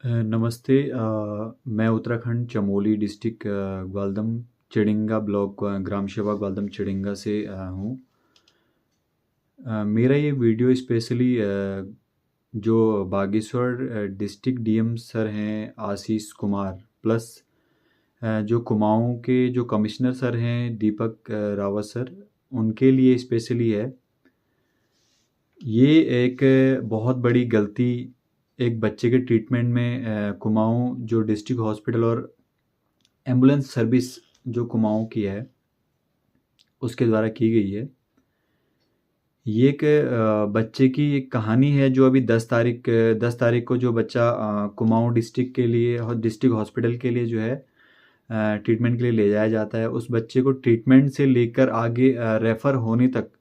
नमस्ते। मैं Uttarakhand Chamoli district Gwaldam चिड़िंगा block ग्राम सेवा ग्वालदम चिड़िंगा से हूँ। मेरा ये वीडियो स्पेशली जो बागेश्वर डिस्ट्रिक्ट डीएम सर हैं आशीष कुमार, प्लस जो कुमाऊँ के जो कमिश्नर सर हैं दीपक रावत सर, उनके लिए स्पेशली है। ये एक बहुत बड़ी गलती एक बच्चे के ट्रीटमेंट में कुमाऊँ जो डिस्ट्रिक्ट हॉस्पिटल और एम्बुलेंस सर्विस जो कुमाऊँ की है उसके द्वारा की गई है। ये एक बच्चे की एक कहानी है जो अभी 10 तारीख को जो बच्चा कुमाऊँ डिस्ट्रिक्ट के लिए डिस्ट्रिक्ट हॉस्पिटल के लिए जो है ट्रीटमेंट के लिए ले जाया जाता है। उस बच्चे को ट्रीटमेंट से लेकर आगे रेफ़र होने तक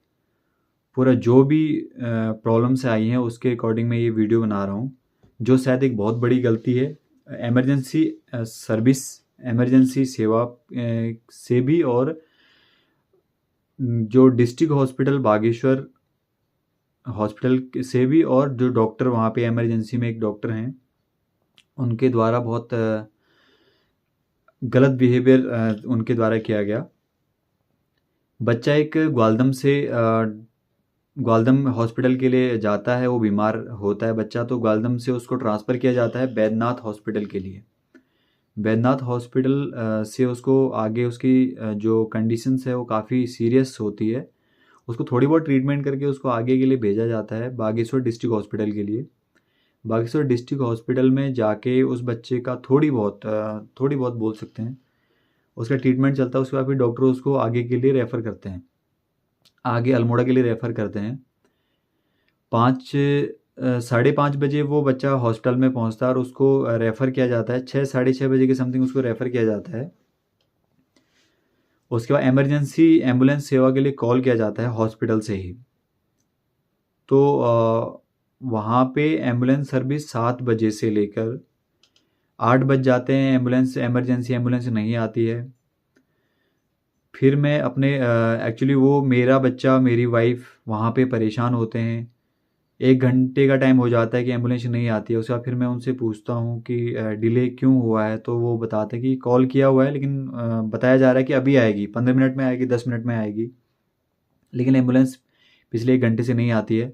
पूरा जो भी प्रॉब्लम्स आई हैं उसके अकॉर्डिंग मैं ये वीडियो बना रहा हूँ, जो शायद एक बहुत बड़ी गलती है। इमरजेंसी सर्विस, इमरजेंसी सेवा से भी, और जो डिस्ट्रिक्ट हॉस्पिटल बागेश्वर हॉस्पिटल से भी, और जो डॉक्टर वहाँ पे इमरजेंसी में एक डॉक्टर हैं उनके द्वारा बहुत गलत बिहेवियर उनके द्वारा किया गया। बच्चा एक ग्वालदम हॉस्पिटल के लिए जाता है, वो बीमार होता है बच्चा, तो ग्वालदम से उसको ट्रांसफ़र किया जाता है बैद्यनाथ हॉस्पिटल के लिए। बैद्यनाथ हॉस्पिटल से उसको आगे उसकी जो कंडीशंस है वो काफ़ी सीरियस होती है। उसको थोड़ी बहुत ट्रीटमेंट करके उसको आगे के लिए भेजा जाता है बागेश्वर डिस्ट्रिक्ट हॉस्पिटल के लिए। बागेश्वर डिस्ट्रिक्ट हॉस्पिटल में जाके उस बच्चे का थोड़ी बहुत बोल सकते हैं उसका ट्रीटमेंट चलता है। उसके बाद फिर डॉक्टर उसको आगे के लिए रेफ़र करते हैं, आगे अल्मोड़ा के लिए रेफ़र करते हैं। 5 साढ़े 5 बजे वो बच्चा हॉस्पिटल में पहुंचता है और उसको रेफ़र किया जाता है। 6 साढ़े 6 बजे के समथिंग उसको रेफ़र किया जाता है। उसके बाद इमरजेंसी एम्बुलेंस सेवा के लिए कॉल किया जाता है हॉस्पिटल से ही। तो वहाँ पे एम्बुलेंस सर्विस 7 बजे से लेकर 8 बज जाते हैं, इमरजेंसी एम्बुलेंस नहीं आती है। फिर मैं अपने एक्चुअली वो मेरा बच्चा, मेरी वाइफ वहाँ पे परेशान होते हैं। 1 घंटे का टाइम हो जाता है कि एम्बुलेंस नहीं आती है। उसके बाद फिर मैं उनसे पूछता हूँ कि डिले क्यों हुआ है, तो वो बताते हैं कि कॉल किया हुआ है, लेकिन बताया जा रहा है कि अभी आएगी, 15 मिनट में आएगी, 10 मिनट में आएगी, लेकिन एम्बुलेंस पिछले 1 घंटे से नहीं आती है।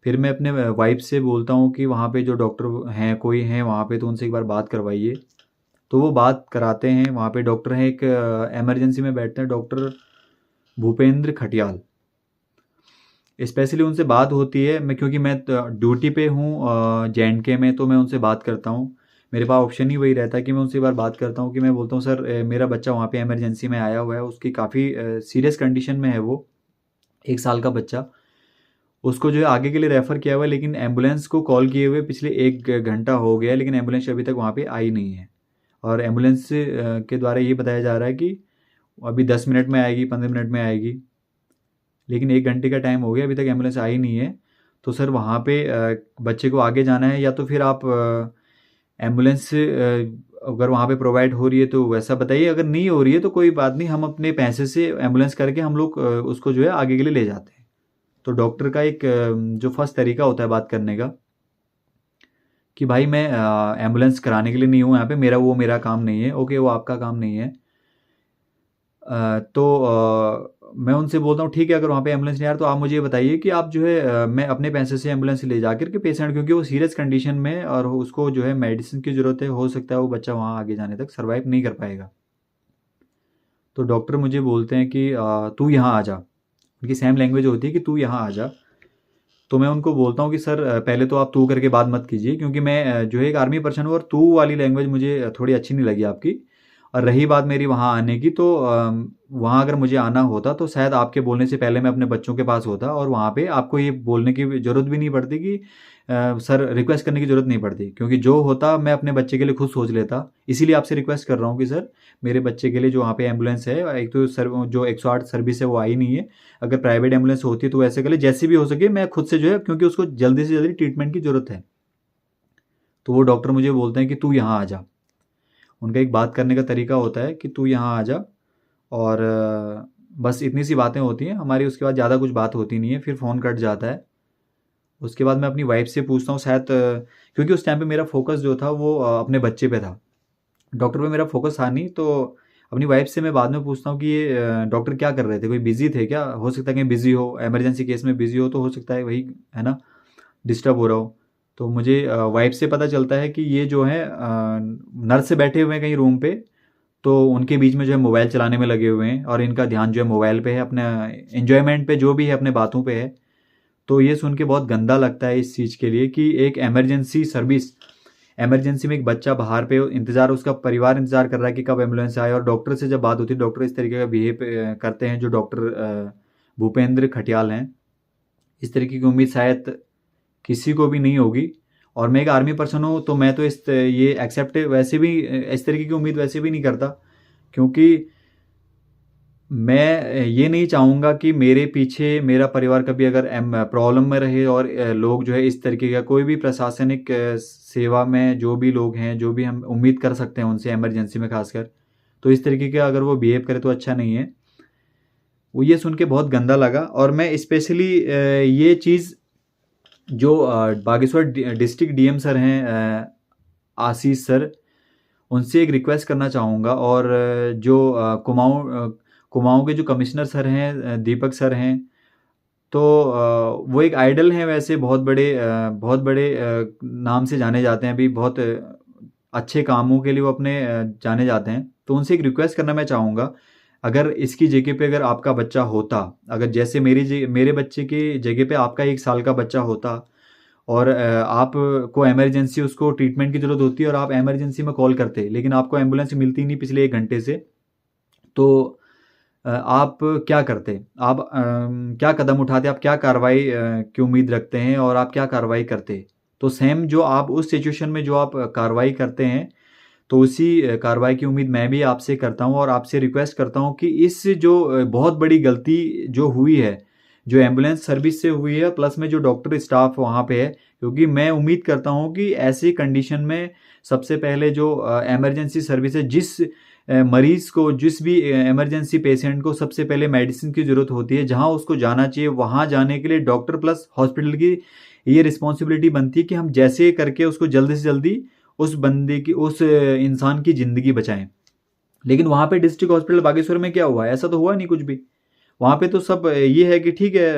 फिर मैं अपने वाइफ से बोलता हूँ कि वहाँ पे जो डॉक्टर हैं, कोई हैं वहाँ पे, तो उनसे एक बार बात करवाइए। तो वो बात कराते हैं। वहाँ पे डॉक्टर हैं, एक इमरजेंसी में बैठते हैं डॉक्टर भूपेंद्र खटियाल। स्पेशली उनसे बात होती है, क्योंकि मैं ड्यूटी पे हूँ जे.एंड.के में, तो मैं उनसे बात करता हूँ। मेरे पास ऑप्शन ही वही रहता है कि मैं उनसे एक बार बात करता हूँ, कि मैं बोलता हूँ सर मेरा बच्चा वहाँ पे इमरजेंसी में आया हुआ है, उसकी काफ़ी सीरियस कंडीशन में है, वो 1 साल का बच्चा। उसको जो है आगे के लिए रेफ़र किया हुआ है, लेकिन एम्बुलेंस को कॉल किए हुए पिछले 1 घंटा हो गया है, लेकिन एम्बुलेंस अभी तक वहाँ पे आई नहीं है। और एम्बुलेंस के द्वारा ये बताया जा रहा है कि अभी 10 मिनट में आएगी, 15 मिनट में आएगी, लेकिन 1 घंटे का टाइम हो गया, अभी तक एम्बुलेंस आई नहीं है। तो सर वहाँ पे बच्चे को आगे जाना है, या तो फिर आप एम्बुलेंस अगर वहाँ पे प्रोवाइड हो रही है तो वैसा बताइए, अगर नहीं हो रही है तो कोई बात नहीं, हम अपने पैसे से एम्बुलेंस करके हम लोग उसको जो है आगे के लिए ले जाते हैं। तो डॉक्टर का एक जो फर्स्ट तरीका होता है बात करने का, कि भाई मैं एम्बुलेंस कराने के लिए नहीं हूँ यहाँ पे, मेरा काम नहीं है। ओके, वो आपका काम नहीं है। तो मैं उनसे बोलता हूँ ठीक है, अगर वहाँ पे एम्बुलेंस नहीं आ रहा तो आप मुझे ये बताइए कि आप जो है मैं अपने पैसे से एम्बुलेंस ले जा कर के पेशेंट, क्योंकि वो सीरियस कंडीशन में है और उसको जो है मेडिसिन की ज़रूरत है, हो सकता है वो बच्चा वहाँ आगे जाने तक सर्वाइव नहीं कर पाएगा। तो डॉक्टर मुझे बोलते हैं कि तू यहाँ आ जा। उनकी सेम लैंग्वेज होती है कि तू यहाँ आ जा। तो मैं उनको बोलता हूँ कि सर पहले तो आप तू करके बात मत कीजिए, क्योंकि मैं जो है एक आर्मी पर्सन हूँ, और तू वाली लैंग्वेज मुझे थोड़ी अच्छी नहीं लगी आपकी। और रही बात मेरी वहाँ आने की, तो वहाँ अगर मुझे आना होता तो शायद आपके बोलने से पहले मैं अपने बच्चों के पास होता, और वहाँ पे आपको ये बोलने की ज़रूरत भी नहीं पड़ती कि सर रिक्वेस्ट करने की ज़रूरत नहीं पड़ती, क्योंकि जो होता मैं अपने बच्चे के लिए खुद सोच लेता। इसीलिए आपसे रिक्वेस्ट कर रहा हूँ कि सर मेरे बच्चे के लिए जो वहाँ पे एम्बुलेंस है, एक तो सर जो 108 सर्विस है वो आई नहीं है, अगर प्राइवेट एम्बुलेंस होती तो वैसे कर ले, जैसे भी हो सके मैं खुद से जो है, क्योंकि उसको जल्दी से जल्दी ट्रीटमेंट की ज़रूरत है। तो वो डॉक्टर मुझे बोलते हैं कि तू यहाँ आ जा। उनका एक बात करने का तरीका होता है कि तू यहाँ आ जा, और बस इतनी सी बातें होती हैं हमारी। उसके बाद ज़्यादा कुछ बात होती नहीं है, फिर फ़ोन कट जाता है। उसके बाद मैं अपनी वाइफ से पूछता हूँ, शायद क्योंकि उस टाइम पे मेरा फोकस जो था वो अपने बच्चे पे था, डॉक्टर पे मेरा फोकस था नहीं। तो अपनी वाइफ से मैं बाद में पूछता हूँ कि ये डॉक्टर क्या कर रहे थे, कोई बिजी थे क्या, हो सकता है कहीं बिजी हो, इमरजेंसी केस में बिजी हो, तो हो सकता है वही, है ना, डिस्टर्ब हो रहा हो। तो मुझे वाइफ से पता चलता है कि ये जो है नर्स से बैठे हुए हैं कहीं रूम पे, तो उनके बीच में जो है मोबाइल चलाने में लगे हुए हैं और इनका ध्यान जो है मोबाइल पे है, अपने एन्जॉयमेंट पे जो भी है, अपने बातों पे है। तो ये सुन के बहुत गंदा लगता है इस चीज़ के लिए कि एक इमरजेंसी सर्विस, इमरजेंसी में एक बच्चा बाहर पे इंतज़ार, उसका परिवार इंतज़ार कर रहा है कि कब एम्बुलेंस आए, और डॉक्टर से जब बात होती है, डॉक्टर इस तरीके का बिहेव करते हैं, जो डॉक्टर भूपेंद्र खटियाल हैं, इस तरीके की उम्मीद शायद किसी को भी नहीं होगी। और मैं एक आर्मी पर्सन हूँ, तो मैं तो ये एक्सेप्ट वैसे भी, इस तरीके की उम्मीद वैसे भी नहीं करता, क्योंकि मैं ये नहीं चाहूँगा कि मेरे पीछे मेरा परिवार कभी अगर प्रॉब्लम में रहे, और लोग जो है इस तरीके का कोई भी प्रशासनिक सेवा में जो भी लोग हैं, जो भी हम उम्मीद कर सकते हैं उनसे इमरजेंसी में खासकर, तो इस तरीके का अगर वो बिहेव करे तो अच्छा नहीं है। वो ये सुन के बहुत गंदा लगा। और मैं स्पेशली ये चीज़ जो बागेश्वर डिस्ट्रिक्ट डीएम सर हैं, आशीष सर, उनसे एक रिक्वेस्ट करना चाहूँगा, और जो कुमाऊँ के जो कमिश्नर सर हैं, दीपक सर हैं, तो वो एक आइडल हैं वैसे, बहुत बड़े नाम से जाने जाते हैं, अभी बहुत अच्छे कामों के लिए वो अपने जाने जाते हैं। तो उनसे एक रिक्वेस्ट करना मैं चाहूँगा, अगर इसकी जगह पे अगर आपका बच्चा होता, अगर जैसे मेरे बच्चे की जगह पे आपका 1 साल का बच्चा होता, और आपको इमरजेंसी, उसको ट्रीटमेंट की ज़रूरत होती है, और आप इमरजेंसी में कॉल करते, लेकिन आपको एम्बुलेंस मिलती नहीं पिछले 1 घंटे से, तो आप क्या करते? आप क्या कदम उठाते? आप क्या कार्रवाई की उम्मीद रखते हैं, और आप क्या कार्रवाई करते? तो सेम जो आप उस सिचुएशन में जो आप कार्रवाई करते हैं, तो उसी कार्रवाई की उम्मीद मैं भी आपसे करता हूँ, और आपसे रिक्वेस्ट करता हूँ कि इस जो बहुत बड़ी गलती जो हुई है, जो एम्बुलेंस सर्विस से हुई है, प्लस में जो डॉक्टर स्टाफ वहाँ पे है, क्योंकि मैं उम्मीद करता हूँ कि ऐसी कंडीशन में सबसे पहले जो इमरजेंसी सर्विस है, जिस मरीज को, जिस भी इमरजेंसी पेशेंट को सबसे पहले मेडिसिन की ज़रूरत होती है, जहाँ उसको जाना चाहिए, वहाँ जाने के लिए डॉक्टर प्लस हॉस्पिटल की ये रिस्पॉन्सिबिलिटी बनती है कि हम जैसे करके उसको जल्दी से जल्दी उस बंदे की, उस इंसान की ज़िंदगी बचाएं। लेकिन वहाँ पे डिस्ट्रिक्ट हॉस्पिटल बागेश्वर में क्या हुआ? ऐसा तो हुआ नहीं कुछ भी। वहाँ पे तो सब ये है कि ठीक है,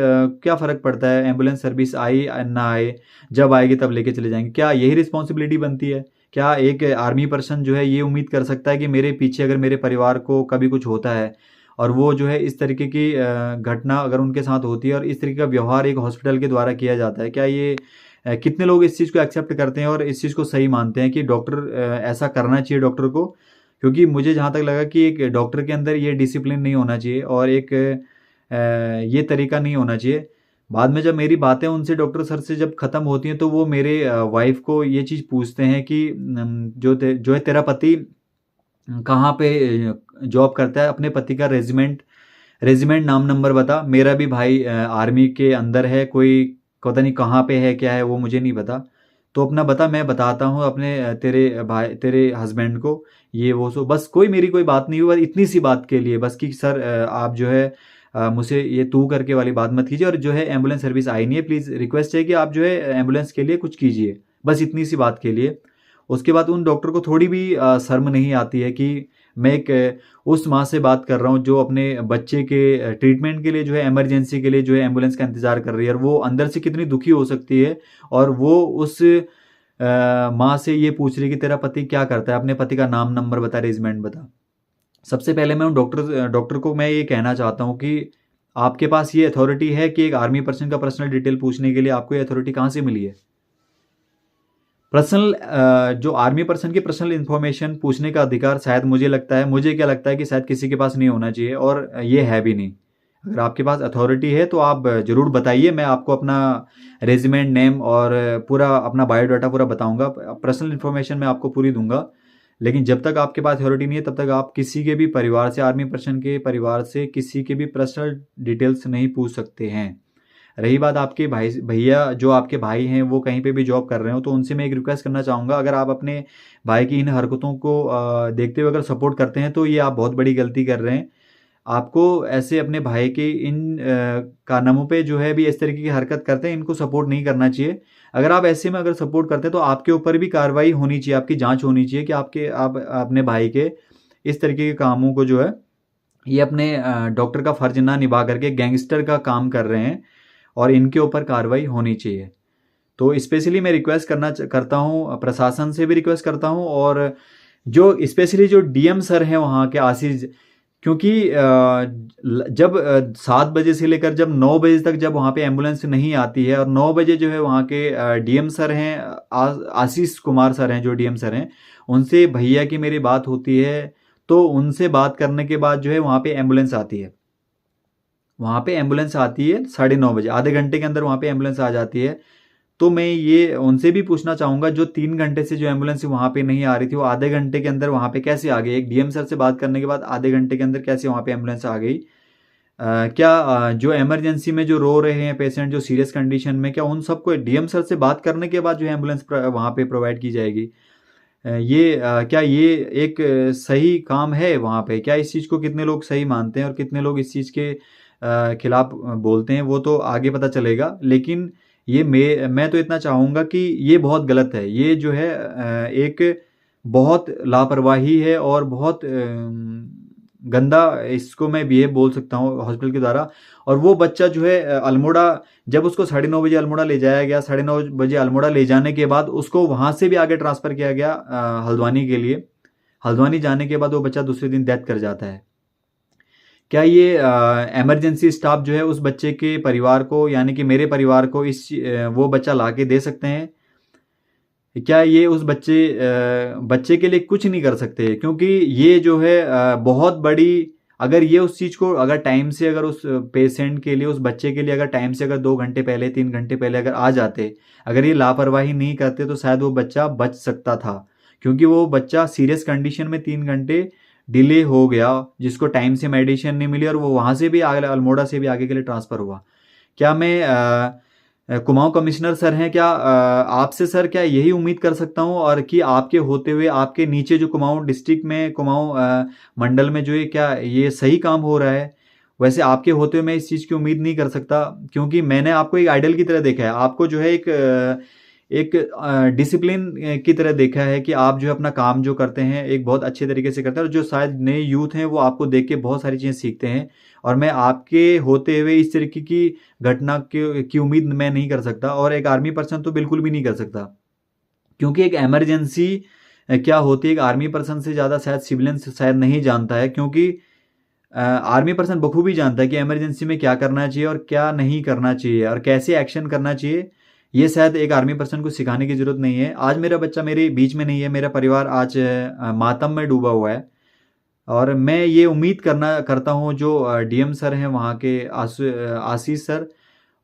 क्या फ़र्क पड़ता है, एम्बुलेंस सर्विस आई ना आए, जब आएगी तब लेके चले जाएंगे। क्या यही रिस्पॉन्सिबिलिटी बनती है? क्या एक आर्मी पर्सन जो है ये उम्मीद कर सकता है कि मेरे पीछे अगर मेरे परिवार को कभी कुछ होता है, और वो जो है इस तरीके की घटना अगर उनके साथ होती है, और इस तरीके का व्यवहार एक हॉस्पिटल के द्वारा किया जाता है, क्या ये कितने लोग इस चीज़ को एक्सेप्ट करते हैं और इस चीज़ को सही मानते हैं कि डॉक्टर ऐसा करना चाहिए डॉक्टर को? क्योंकि मुझे जहाँ तक लगा कि एक डॉक्टर के अंदर ये डिसिप्लिन नहीं होना चाहिए, और एक ये तरीका नहीं होना चाहिए। बाद में जब मेरी बातें उनसे, डॉक्टर सर से जब ख़त्म होती हैं, तो वो मेरे वाइफ़ को ये चीज़ पूछते हैं कि जो है तेरा पति कहाँ पे जॉब करता है? अपने पति का रेजिमेंट नाम नंबर बता। मेरा भी भाई आर्मी के अंदर है, कोई पता नहीं कहाँ पे है, क्या है, वो मुझे नहीं पता। तो अपना बता, मैं बताता हूँ अपने तेरे हस्बैंड को, ये वो सो। बस कोई बात नहीं हुई, इतनी सी बात के लिए बस कि सर आप जो है मुझसे ये तू करके वाली बात मत कीजिए, और जो है एम्बुलेंस सर्विस आई नहीं है, प्लीज़ रिक्वेस्ट है कि आप जो है एम्बुलेंस के लिए कुछ कीजिए। बस इतनी सी बात के लिए। उसके बाद उन डॉक्टर को थोड़ी भी शर्म नहीं आती है कि मैं एक उस माँ से बात कर रहा हूँ जो अपने बच्चे के ट्रीटमेंट के लिए जो है, इमरजेंसी के लिए जो है एम्बुलेंस का इंतज़ार कर रही है, और वो अंदर से कितनी दुखी हो सकती है। और वो उस माँ से ये पूछ रही है कि तेरा पति क्या करता है, अपने पति का नाम नंबर बता, रेजिमेंट बता। सबसे पहले मैं उन डॉक्टर को मैं ये कहना चाहता हूँ कि आपके पास ये अथॉरिटी है कि एक आर्मी पर्सन का पर्सनल डिटेल पूछने के लिए आपको ये अथॉरिटी कहाँ से मिली है? पर्सनल जो आर्मी पर्सन की पर्सनल इन्फॉर्मेशन पूछने का अधिकार, शायद मुझे क्या लगता है कि शायद किसी के पास नहीं होना चाहिए, और ये है भी नहीं। अगर आपके पास अथॉरिटी है तो आप ज़रूर बताइए, मैं आपको अपना रेजिमेंट नेम और पूरा अपना बायोडाटा पूरा बताऊंगा, पर्सनल इन्फॉर्मेशन मैं आपको पूरी दूंगा। लेकिन जब तक आपके पास अथॉरिटी नहीं है, तब तक आप किसी के भी परिवार से, आर्मी पर्सन के परिवार से किसी के भी पर्सनल डिटेल्स नहीं पूछ सकते हैं। रही बात आपके भैया, जो आपके भाई हैं वो कहीं पे भी जॉब कर रहे हो, तो उनसे मैं एक रिक्वेस्ट करना चाहूँगा, अगर आप अपने भाई की इन हरकतों को देखते हुए अगर सपोर्ट करते हैं, तो ये आप बहुत बड़ी गलती कर रहे हैं। आपको ऐसे अपने भाई के इन कारनामों पे जो है भी इस तरीके की हरकत करते हैं, इनको सपोर्ट नहीं करना चाहिए। अगर आप ऐसे में अगर सपोर्ट करते हैं तो आपके ऊपर भी कार्रवाई होनी चाहिए, आपकी जांच होनी चाहिए कि आप अपने भाई के इस तरीके के कामों को जो है ये अपने डॉक्टर का फर्ज ना निभा करके गैंगस्टर का काम कर रहे हैं, और इनके ऊपर कार्रवाई होनी चाहिए। तो स्पेशली मैं रिक्वेस्ट करता हूँ, प्रशासन से भी रिक्वेस्ट करता हूँ, और जो स्पेशली जो डीएम सर हैं वहाँ के आशीष, क्योंकि जब 7 बजे से लेकर जब 9 बजे तक जब वहाँ पे एम्बुलेंस नहीं आती है, और 9 बजे जो है वहाँ के डीएम सर हैं, आशीष कुमार सर हैं जो डीएम सर हैं, उनसे भैया की मेरी बात होती है, तो उनसे बात करने के बाद जो है वहाँ पे एम्बुलेंस आती है। वहाँ पे एम्बुलेंस आती है 9:30 बजे, आधे घंटे के अंदर वहाँ पे एम्बुलेंस आ जाती है। तो मैं ये उनसे भी पूछना चाहूँगा, जो 3 घंटे से जो एम्बुलेंस वहाँ पे नहीं आ रही थी, वो आधे घंटे के अंदर वहाँ पे कैसे आ गई? एक डीएम सर से बात करने के बाद आधे घंटे के अंदर कैसे वहाँ पे एम्बुलेंस आ गई? क्या जो इमरजेंसी में जो रो रहे हैं पेशेंट, जो सीरियस कंडीशन में, क्या उन सबको डीएम सर से बात करने के बाद जो है एम्बुलेंस वहाँ पे प्रोवाइड की जाएगी? क्या ये एक सही काम है वहाँ पे? क्या इस चीज़ को कितने लोग सही मानते हैं और कितने लोग इस चीज़ के खिलाफ बोलते हैं, वो तो आगे पता चलेगा। लेकिन ये मैं तो इतना चाहूँगा कि ये बहुत गलत है। ये जो है एक बहुत लापरवाही है, और बहुत गंदा इसको मैं बिहेव बोल सकता हूँ हॉस्पिटल के द्वारा। और वो बच्चा जो है अल्मोड़ा, जब उसको 9:30 बजे अल्मोड़ा ले जाया गया, 9:30 बजे अल्मोड़ा ले जाने के बाद उसको वहाँ से भी आगे ट्रांसफ़र किया गया हल्द्वानी के लिए। हल्द्वानी जाने के बाद वो बच्चा दूसरे दिन डेथ कर जाता है। क्या ये इमरजेंसी स्टाफ जो है उस बच्चे के परिवार को, यानी कि मेरे परिवार को, वो बच्चा ला के दे सकते हैं? क्या ये उस बच्चे के लिए कुछ नहीं कर सकते? क्योंकि ये जो है बहुत बड़ी, अगर ये उस चीज़ को अगर टाइम से, अगर उस पेशेंट के लिए, उस बच्चे के लिए अगर टाइम से अगर 2 घंटे पहले, 3 घंटे पहले अगर आ जाते, अगर ये लापरवाही नहीं करते, तो शायद वो बच्चा बच सकता था। क्योंकि वो बच्चा सीरियस कंडीशन में 3 घंटे डिले हो गया, जिसको टाइम से मेडिसिन नहीं मिली, और वो वहाँ से भी आगे अल्मोड़ा से भी आगे के लिए ट्रांसफ़र हुआ। क्या मैं कुमाऊं कमिश्नर सर हैं, क्या आपसे सर क्या यही उम्मीद कर सकता हूं, और कि आपके होते हुए आपके नीचे जो कुमाऊं डिस्ट्रिक्ट में, कुमाऊं मंडल में जो है, क्या ये सही काम हो रहा है? वैसे आपके होते हुए मैं इस चीज़ की उम्मीद नहीं कर सकता, क्योंकि मैंने आपको एक आइडल की तरह देखा है। आपको जो है एक डिसिप्लिन की तरह देखा है, कि आप जो है अपना काम जो करते हैं एक बहुत अच्छे तरीके से करते हैं, और जो शायद नए यूथ हैं वो आपको देख के बहुत सारी चीज़ें सीखते हैं। और मैं आपके होते हुए इस तरीके की घटना की उम्मीद मैं नहीं कर सकता, और एक आर्मी पर्सन तो बिल्कुल भी नहीं कर सकता। क्योंकि एक इमरजेंसी क्या होती है, एक आर्मी पर्सन से ज़्यादा शायद सिविलियन शायद नहीं जानता है। क्योंकि आर्मी पर्सन बखूबी जानता है कि इमरजेंसी में क्या करना चाहिए और क्या नहीं करना चाहिए, और कैसे एक्शन करना चाहिए। ये शायद एक आर्मी पर्सन को सिखाने की ज़रूरत नहीं है। आज मेरा बच्चा मेरे बीच में नहीं है, मेरा परिवार आज मातम में डूबा हुआ है। और मैं ये उम्मीद करता हूँ, जो डीएम सर हैं वहाँ के, आशीष सर,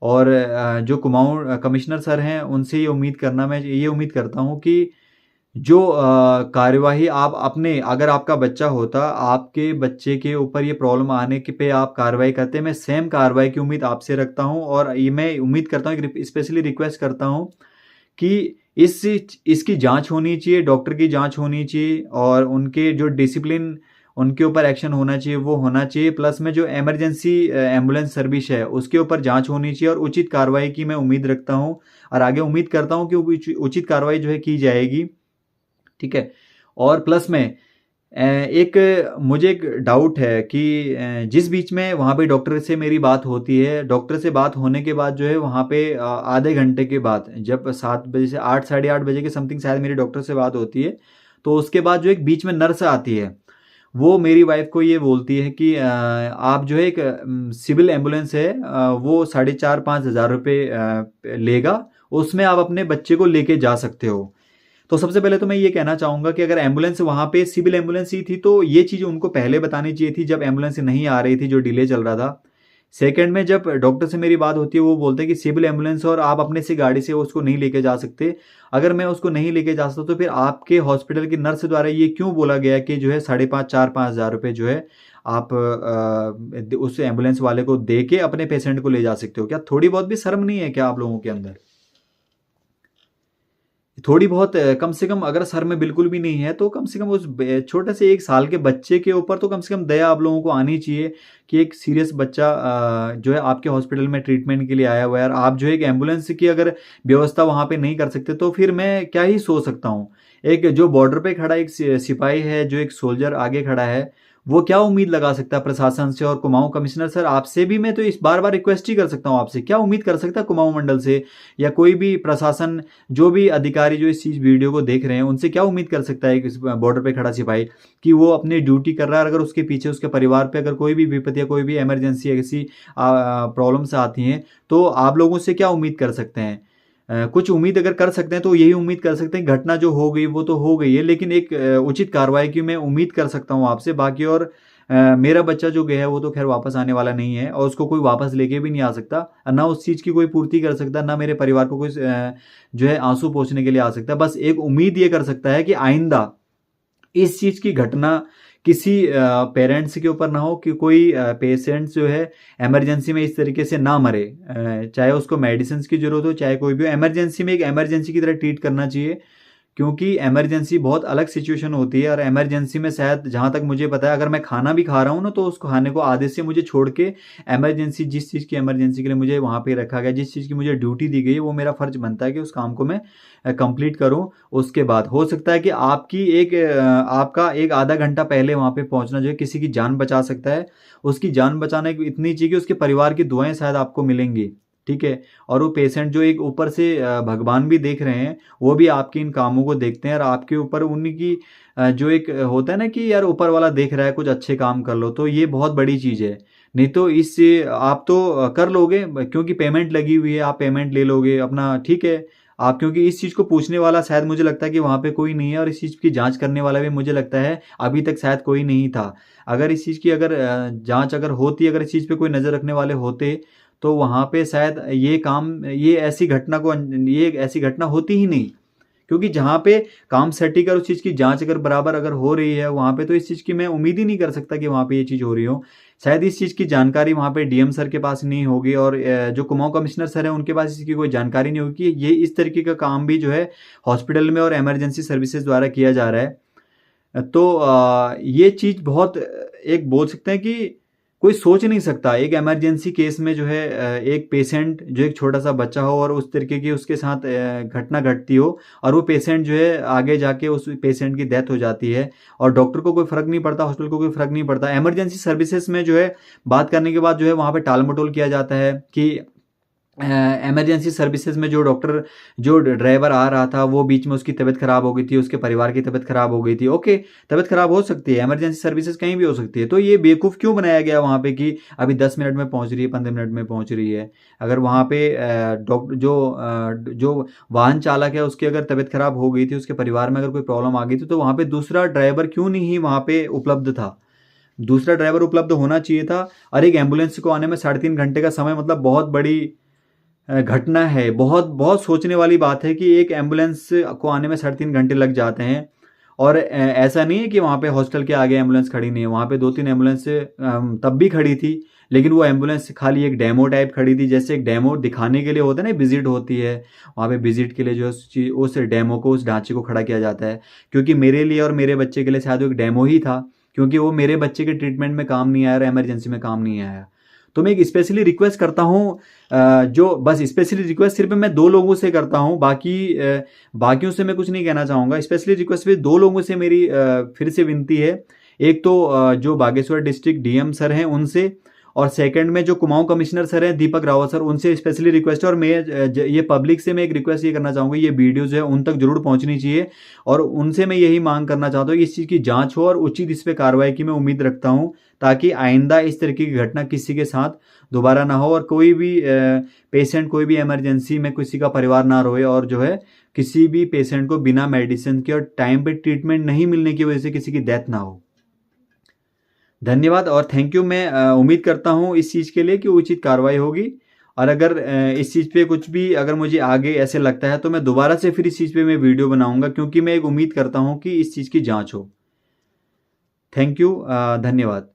और जो कुमाऊं कमिश्नर सर हैं, उनसे मैं ये उम्मीद करता हूँ कि जो कार्यवाही आप अपने, अगर आपका बच्चा होता, आपके बच्चे के ऊपर ये प्रॉब्लम आने के पे आप कार्रवाई करते, मैं सेम कार्रवाई की उम्मीद आपसे रखता हूँ। और ये मैं उम्मीद करता हूँ, स्पेशली रिक्वेस्ट करता हूँ कि इसकी जांच होनी चाहिए, डॉक्टर की जांच होनी चाहिए, और उनके जो डिसिप्लिन, उनके ऊपर एक्शन होना चाहिए, वो होना चाहिए। प्लस में जो इमरजेंसी एम्बुलेंस सर्विस है उसके ऊपर जांच होनी चाहिए, और उचित कार्रवाई की मैं उम्मीद रखता हूँ, और आगे उम्मीद करता हूँ कि उचित कार्रवाई जो है की जाएगी। ठीक है। और प्लस में मुझे एक डाउट है कि जिस बीच में वहाँ पे डॉक्टर से मेरी बात होती है, डॉक्टर से बात होने के बाद जो है वहाँ पे आधे घंटे के बाद, जब 7 बजे से 8, साढ़े 8 बजे के समथिंग शायद मेरी डॉक्टर से बात होती है, तो उसके बाद जो एक बीच में नर्स आती है, वो मेरी वाइफ को ये बोलती है कि आप जो है एक सिविल एम्बुलेंस है, वो 4,500-5 हज़ार रुपये लेगा, उसमें आप अपने बच्चे को लेके जा सकते हो। तो सबसे पहले तो मैं ये कहना चाहूँगा कि अगर एम्बुलेंस वहाँ पे सिविल एम्बुलेंस ही थी, तो ये चीज़ उनको पहले बतानी चाहिए थी, जब एम्बुलेंस नहीं आ रही थी, जो डिले चल रहा था। सेकंड में जब डॉक्टर से मेरी बात होती है, वो बोलते हैं कि सिविल एम्बुलेंस, और आप अपने से गाड़ी से उसको नहीं लेके जा सकते। अगर मैं उसको नहीं लेके जा सकता, तो फिर आपके हॉस्पिटल की नर्स द्वारा ये क्यों बोला गया कि जो है 4,500 हज़ार रुपये जो है आप उस एम्बुलेंस वाले को दे के अपने पेशेंट को ले जा सकते हो? क्या थोड़ी बहुत भी शर्म नहीं है क्या आप लोगों के अंदर? थोड़ी बहुत कम से कम अगर सर में बिल्कुल भी नहीं है तो कम से कम उस छोटे से 1 साल के बच्चे के ऊपर तो कम से कम दया आप लोगों को आनी चाहिए कि एक सीरियस बच्चा जो है आपके हॉस्पिटल में ट्रीटमेंट के लिए आया हुआ है और आप जो एक एम्बुलेंस की अगर व्यवस्था वहाँ पे नहीं कर सकते तो फिर मैं क्या ही सोच सकता हूँ। एक जो बॉर्डर पे खड़ा एक सिपाही है, जो एक सोल्जर आगे खड़ा है, वो क्या उम्मीद लगा सकता है प्रशासन से। और कुमाऊं कमिश्नर सर, आपसे भी मैं तो इस बार बार रिक्वेस्ट ही कर सकता हूँ, आपसे क्या उम्मीद कर सकता है कुमाऊं मंडल से या कोई भी प्रशासन, जो भी अधिकारी जो इस चीज वीडियो को देख रहे हैं, उनसे क्या उम्मीद कर सकता है इस बॉर्डर पे खड़ा सिपाही कि वो अपनी ड्यूटी कर रहा है। अगर उसके पीछे उसके परिवार पे अगर कोई भी विपत्ति या कोई भी इमरजेंसी ऐसी प्रॉब्लम्स आती हैं तो आप लोगों से क्या उम्मीद कर सकते हैं। कुछ उम्मीद अगर कर सकते हैं तो यही उम्मीद कर सकते हैं, घटना जो हो गई वो तो हो गई है, लेकिन एक उचित कार्रवाई की मैं उम्मीद कर सकता हूँ आपसे। बाकी और मेरा बच्चा जो गया है वो तो खैर वापस आने वाला नहीं है और उसको कोई वापस लेके भी नहीं आ सकता, ना उस चीज़ की कोई पूर्ति कर सकता, ना मेरे परिवार को कोई जो है आंसू पोंछने के लिए आ सकता। बस एक उम्मीद ये कर सकता है कि आइंदा इस चीज़ की घटना किसी पेरेंट्स के ऊपर ना हो कि कोई पेशेंट जो है इमरजेंसी में इस तरीके से ना मरे। चाहे उसको मेडिसिन की ज़रूरत हो, चाहे कोई भी हो, इमरजेंसी में एक इमरजेंसी की तरह ट्रीट करना चाहिए, क्योंकि इमरजेंसी बहुत अलग सिचुएशन होती है। और इमरजेंसी में शायद जहाँ तक मुझे पता है, अगर मैं खाना भी खा रहा हूँ ना तो उस खाने को आधे से मुझे छोड़ के इमरजेंसी, जिस चीज़ की इमरजेंसी के लिए मुझे वहाँ पे रखा गया, जिस चीज़ की मुझे ड्यूटी दी गई है, वो मेरा फ़र्ज़ बनता है कि उस काम को मैं कंप्लीट करूँ। उसके बाद हो सकता है कि आपका एक आधा घंटा पहले वहाँ पे पहुँचना जो है किसी की जान बचा सकता है। उसकी जान बचाने की इतनी चाहिए कि उसके परिवार की दुआएं शायद आपको मिलेंगी, ठीक है। और वो पेशेंट जो एक ऊपर से भगवान भी देख रहे हैं, वो भी आपके इन कामों को देखते हैं और आपके ऊपर उनकी जो एक होता है ना कि यार ऊपर वाला देख रहा है, कुछ अच्छे काम कर लो, तो ये बहुत बड़ी चीज़ है। नहीं तो इससे आप तो कर लोगे क्योंकि पेमेंट लगी हुई है, आप पेमेंट ले लोगे अपना, ठीक है। आप क्योंकि इस चीज़ को पूछने वाला शायद मुझे लगता है कि वहाँ पे कोई नहीं है, और इस चीज़ की जांच करने वाला भी मुझे लगता है अभी तक शायद कोई नहीं था। अगर इस चीज़ की अगर जांच अगर होती, अगर इस चीज़ पे कोई नज़र रखने वाले होते तो वहाँ पे शायद ये ऐसी घटना होती ही नहीं। क्योंकि जहाँ पे काम सटीक और उस चीज़ की जांच अगर बराबर अगर हो रही है वहाँ पे, तो इस चीज़ की मैं उम्मीद ही नहीं कर सकता कि वहाँ पे ये चीज़ हो रही हो। शायद इस चीज़ की जानकारी वहाँ पे डीएम सर के पास नहीं होगी और जो कुमाऊं कमिश्नर सर है उनके पास इसकी कोई जानकारी नहीं होगी कि ये इस तरीके का काम भी जो है हॉस्पिटल में और इमरजेंसी सर्विसेज द्वारा किया जा रहा है। तो ये चीज़ बहुत एक बोल सकते हैं कि कोई सोच नहीं सकता एक इमरजेंसी केस में जो है एक पेशेंट जो एक छोटा सा बच्चा हो और उस तरीके की उसके साथ घटना घटती हो और वो पेशेंट जो है आगे जाके उस पेशेंट की डेथ हो जाती है और डॉक्टर को कोई फर्क नहीं पड़ता, हॉस्पिटल को कोई फर्क नहीं पड़ता। इमरजेंसी सर्विसेज में जो है बात करने के बाद जो है वहाँ पे टाल मटोल किया जाता है कि इमरजेंसी सर्विसेज में जो ड्राइवर आ रहा था वो बीच में उसकी तबीयत खराब हो गई थी, उसके परिवार की तबीयत खराब हो गई थी। ओके, तबीयत खराब हो सकती है, इमरजेंसी सर्विसेज कहीं भी हो सकती है, तो ये बेवकूफ़ क्यों बनाया गया वहाँ पे कि अभी 10 मिनट में पहुँच रही है, 15 मिनट में पहुँच रही है। अगर वहाँ पे डॉक्टर जो वाहन चालक है उसकी अगर तबीयत खराब हो गई थी, उसके परिवार में अगर कोई प्रॉब्लम आ गई थी, तो वहाँ पे दूसरा ड्राइवर क्यों नहीं वहाँ पे उपलब्ध था। दूसरा ड्राइवर उपलब्ध होना चाहिए था। और एक एम्बुलेंस को आने में 3.5 घंटे का समय, मतलब बहुत बड़ी घटना है। बहुत बहुत सोचने वाली बात है कि एक एम्बुलेंस को आने में 3.5 घंटे लग जाते हैं। और ऐसा नहीं है कि वहाँ पे हॉस्टल के आगे एम्बुलेंस खड़ी नहीं है, वहाँ पे 2-3 एम्बुलेंस तब भी खड़ी थी, लेकिन वो एम्बुलेंस खाली एक डेमो टाइप खड़ी थी। जैसे एक डेमो दिखाने के लिए होता है ना, विजिट होती है, वहाँ पे विजिट के लिए जो उस डेमो को, उस ढांचे को खड़ा किया जाता है। क्योंकि मेरे लिए और मेरे बच्चे के लिए शायद वो एक डेमो ही था, क्योंकि वो मेरे बच्चे के ट्रीटमेंट में काम नहीं आया और इमरजेंसी में काम नहीं आया। तो मैं एक स्पेशली रिक्वेस्ट करता हूँ, जो बस स्पेशली रिक्वेस्ट सिर्फ मैं 2 लोगों से करता हूँ, बाकियों से मैं कुछ नहीं कहना चाहूँगा। स्पेशली रिक्वेस्ट फिर 2 लोगों से मेरी फिर से विनती है। एक तो जो बागेश्वर डिस्ट्रिक्ट डीएम सर हैं उनसे, और सेकंड में जो कुमाऊं कमिश्नर सर हैं दीपक रावत सर, उनसे स्पेशली रिक्वेस्ट है। और मैं ये पब्लिक से मैं एक रिक्वेस्ट ये करना चाहूँगा, ये वीडियो जो है उन तक जरूर पहुँचनी चाहिए और उनसे मैं यही मांग करना चाहता हूँ कि इस चीज़ की जांच हो और उचित इस पर कार्रवाई की मैं उम्मीद रखता हूँ, ताकि आइंदा इस तरीके की घटना किसी के साथ दोबारा ना हो और कोई भी पेशेंट, कोई भी इमरजेंसी में किसी का परिवार ना रोए और जो है किसी भी पेशेंट को बिना मेडिसिन के और टाइम पे ट्रीटमेंट नहीं मिलने की वजह से किसी की डेथ ना हो। धन्यवाद और थैंक यू। मैं उम्मीद करता हूँ इस चीज़ के लिए कि उचित कार्रवाई होगी। और अगर इस चीज़ पे कुछ भी अगर मुझे आगे ऐसे लगता है तो मैं दोबारा से फिर इस चीज़ पे मैं वीडियो बनाऊंगा, क्योंकि मैं एक उम्मीद करता हूँ कि इस चीज़ की जांच हो। थैंक यू, धन्यवाद।